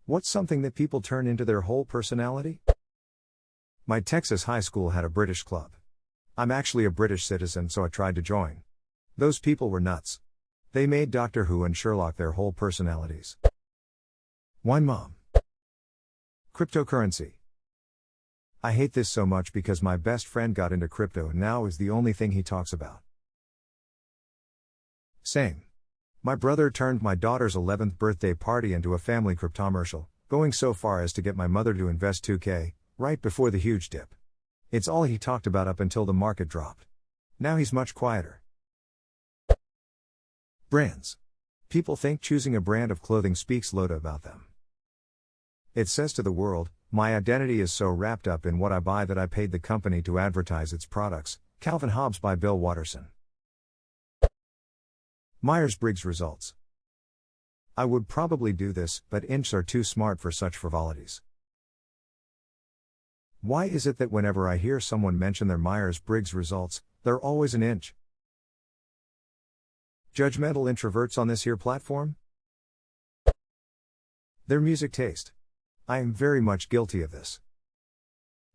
What's something that people turn into their whole personality? My Texas high school had a British club. I'm actually a British citizen, so I tried to join. Those people were nuts. They made Doctor Who and Sherlock their whole personalities. Wine mom. Cryptocurrency. I hate this so much because my best friend got into crypto and now is the only thing he talks about. Same. My brother turned my daughter's 11th birthday party into a family cryptomercial, going so far as to get my mother to invest $2,000, right before the huge dip. It's all he talked about up until the market dropped. Now he's much quieter. Brands. People think choosing a brand of clothing speaks loud about them. It says to the world, my identity is so wrapped up in what I buy that I paid the company to advertise its products. Calvin Hobbes by Bill Watterson. Myers-Briggs results. I would probably do this, but inches are too smart for such frivolities. Why is it that whenever I hear someone mention their Myers-Briggs results, they're always an inch? Judgmental introverts on this here platform? Their music taste. I am very much guilty of this.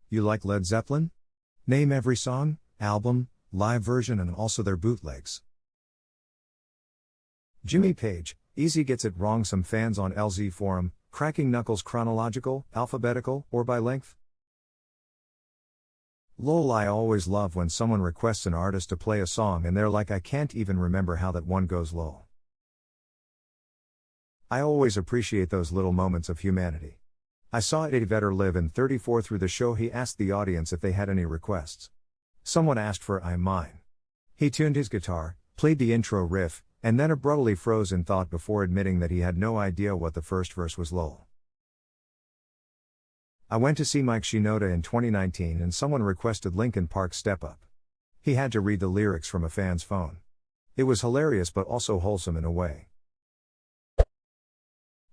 You like Led Zeppelin? Name every song, album, live version and also their bootlegs. Jimmy Page, easy gets it wrong. Some fans on LZ forum, cracking knuckles chronological, alphabetical, or by length? Lol, I always love when someone requests an artist to play a song and they're like I can't even remember how that one goes lol. I always appreciate those little moments of humanity. I saw Eddie Vedder live in 34 through the show. He asked the audience if they had any requests. Someone asked for I'm Mine. He tuned his guitar, played the intro riff, and then abruptly froze in thought before admitting that he had no idea what the first verse was lol. I went to see Mike Shinoda in 2019 and someone requested Linkin Park Step Up. He had to read the lyrics from a fan's phone. It was hilarious but also wholesome in a way.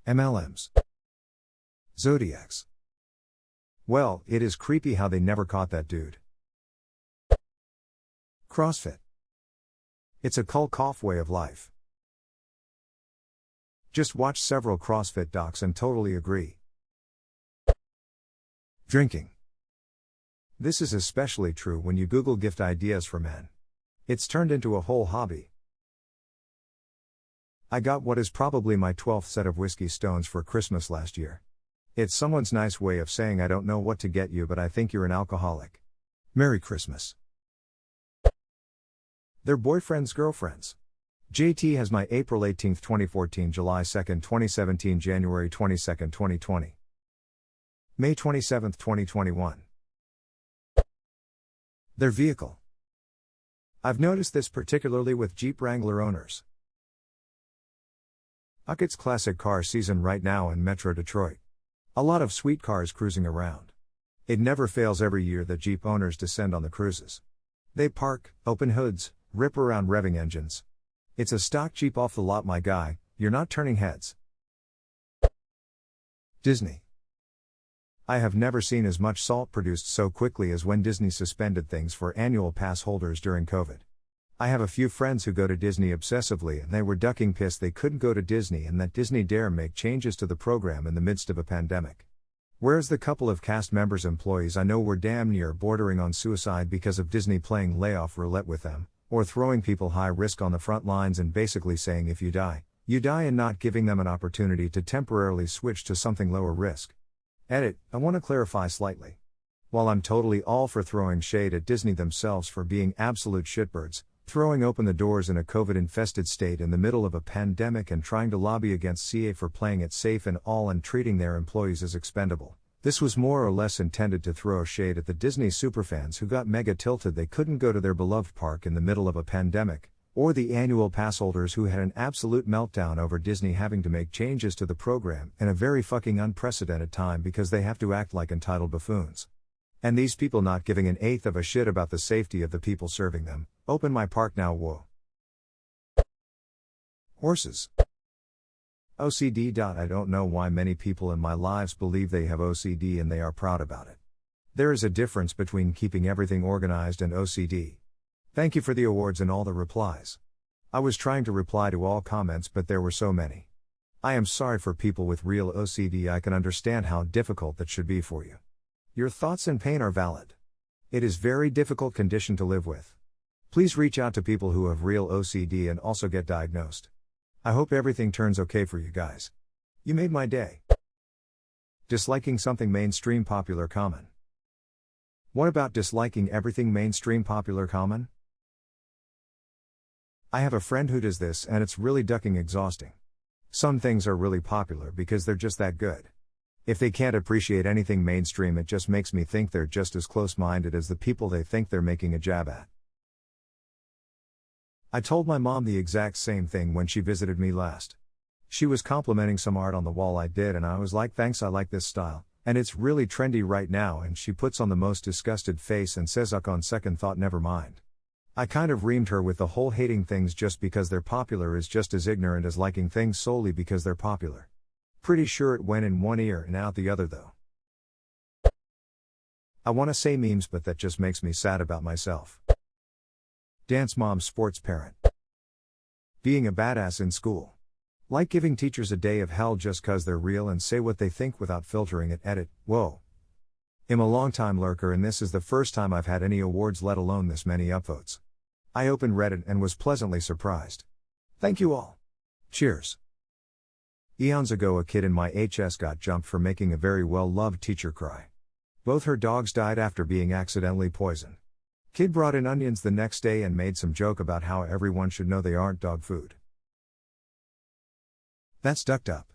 MLMs. Zodiacs. Well, it is creepy how they never caught that dude. CrossFit. It's a cult way of life. Just watched several CrossFit docs and totally agree. Drinking. This is especially true when you Google gift ideas for men. It's turned into a whole hobby. I got what is probably my 12th set of whiskey stones for Christmas last year. It's someone's nice way of saying I don't know what to get you but I think you're an alcoholic. Merry Christmas. Their boyfriends' girlfriends. JT has my April 18, 2014, July 2, 2017, January 22, 2020. May 27, 2021. Their vehicle. I've noticed this particularly with Jeep Wrangler owners. It's classic car season right now in Metro Detroit. A lot of sweet cars cruising around. It never fails every year that Jeep owners descend on the cruises. They park, open hoods, rip around revving engines. It's a stock Jeep off the lot, my guy, you're not turning heads. Disney. I have never seen as much salt produced so quickly as when Disney suspended things for annual pass holders during COVID. I have a few friends who go to Disney obsessively and they were ducking piss they couldn't go to Disney and that Disney dare make changes to the program in the midst of a pandemic. Whereas the couple of cast members employees I know were damn near bordering on suicide because of Disney playing layoff roulette with them, or throwing people high risk on the front lines and basically saying if you die, and not giving them an opportunity to temporarily switch to something lower risk. Edit, I want to clarify slightly. While I'm totally all for throwing shade at Disney themselves for being absolute shitbirds, throwing open the doors in a COVID-infested state in the middle of a pandemic and trying to lobby against CA for playing it safe and all and treating their employees as expendable, this was more or less intended to throw shade at the Disney superfans who got mega tilted they couldn't go to their beloved park in the middle of a pandemic, or the annual pass holders who had an absolute meltdown over Disney having to make changes to the program in a very fucking unprecedented time because they have to act like entitled buffoons. And these people not giving an eighth of a shit about the safety of the people serving them. Open my park now, whoa. Horses. OCD. I don't know why many people in my lives believe they have OCD and they are proud about it. There is a difference between keeping everything organized and OCD. Thank you for the awards and all the replies. I was trying to reply to all comments but there were so many. I am sorry for people with real OCD. I can understand how difficult that should be for you. Your thoughts and pain are valid. It is very difficult condition to live with. Please reach out to people who have real OCD and also get diagnosed. I hope everything turns okay for you guys. You made my day. Disliking something mainstream popular common. What about disliking everything mainstream popular common? I have a friend who does this and it's really ducking exhausting. Some things are really popular because they're just that good. If they can't appreciate anything mainstream, it just makes me think they're just as close-minded as the people they think they're making a jab at. I told my mom the exact same thing when she visited me last. She was complimenting some art on the wall I did and I was like, thanks, I like this style, and it's really trendy right now, and she puts on the most disgusted face and says, on second thought, never mind. I kind of reamed her with the whole hating things just because they're popular is just as ignorant as liking things solely because they're popular. Pretty sure it went in one ear and out the other though. I want to say memes, but that just makes me sad about myself. Dance mom, sports parent. Being a badass in school. Like giving teachers a day of hell just cause they're real and say what they think without filtering it. Edit. Whoa. I'm a long-time lurker and this is the first time I've had any awards, let alone this many upvotes. I opened Reddit and was pleasantly surprised. Thank you all. Cheers. Eons ago, a kid in my HS got jumped for making a very well-loved teacher cry. Both her dogs died after being accidentally poisoned. Kid brought in onions the next day and made some joke about how everyone should know they aren't dog food. That's ducked up.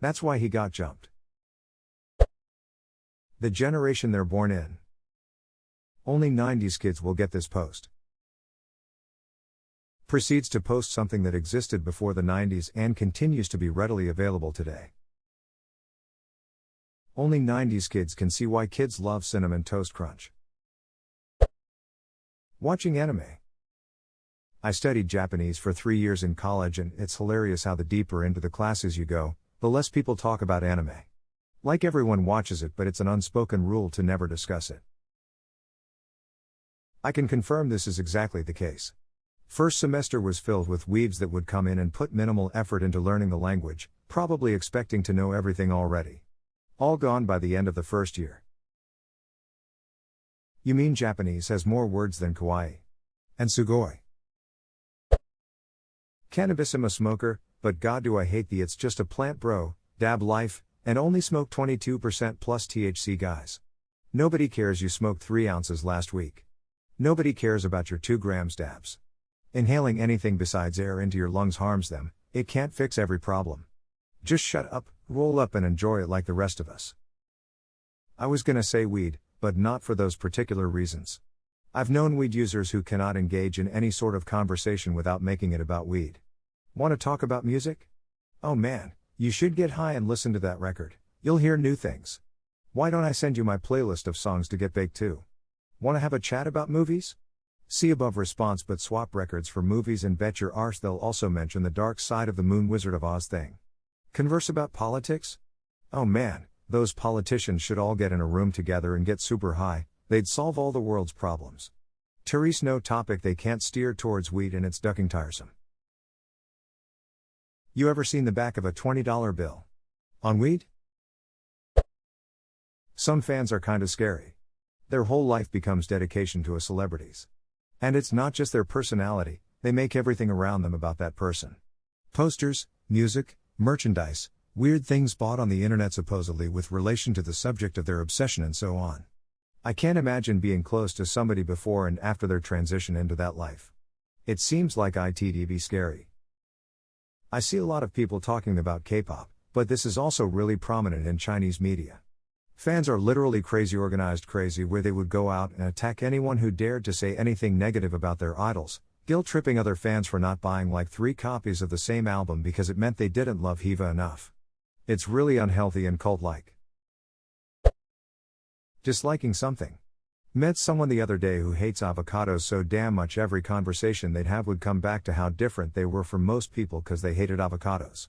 That's why he got jumped. The generation they're born in. Only 90s kids will get this post. Proceeds to post something that existed before the 90s and continues to be readily available today. Only 90s kids can see why kids love Cinnamon Toast Crunch. Watching anime. I studied Japanese for 3 years in college, and it's hilarious how the deeper into the classes you go, the less people talk about anime. Like everyone watches it, but it's an unspoken rule to never discuss it. I can confirm this is exactly the case. First semester was filled with weebs that would come in and put minimal effort into learning the language, probably expecting to know everything already. All gone by the end of the first year. You mean Japanese has more words than kawaii and sugoi? Cannabis, I'm a smoker, but god do I hate the it's just a plant bro, dab life, and only smoke 22% plus THC guys. Nobody cares you smoked 3 ounces last week. Nobody cares about your 2 grams dabs. Inhaling anything besides air into your lungs harms them, it can't fix every problem. Just shut up, roll up and enjoy it like the rest of us. I was gonna say weed, but not for those particular reasons. I've known weed users who cannot engage in any sort of conversation without making it about weed. Want to talk about music? Oh man, you should get high and listen to that record, you'll hear new things. Why don't I send you my playlist of songs to get baked too? Want to have a chat about movies? See above response, but swap records for movies and bet your arse they'll also mention the Dark Side of the Moon Wizard of Oz thing. Converse about politics? Oh man, those politicians should all get in a room together and get super high, they'd solve all the world's problems. Therese, no topic they can't steer towards weed and it's ducking tiresome. You ever seen the back of a $20 bill? On weed? Some fans are kinda scary. Their whole life becomes dedication to a celebrity's. And it's not just their personality, they make everything around them about that person. Posters, music, merchandise, weird things bought on the internet supposedly with relation to the subject of their obsession and so on. I can't imagine being close to somebody before and after their transition into that life. It seems like it'd scary. I see a lot of people talking about K-pop, but this is also really prominent in Chinese media. Fans are literally crazy, organized crazy, where they would go out and attack anyone who dared to say anything negative about their idols, guilt-tripping other fans for not buying like 3 copies of the same album because it meant they didn't love Hiva enough. It's really unhealthy and cult-like. Disliking something. Met someone the other day who hates avocados so damn much every conversation they'd have would come back to how different they were from most people because they hated avocados.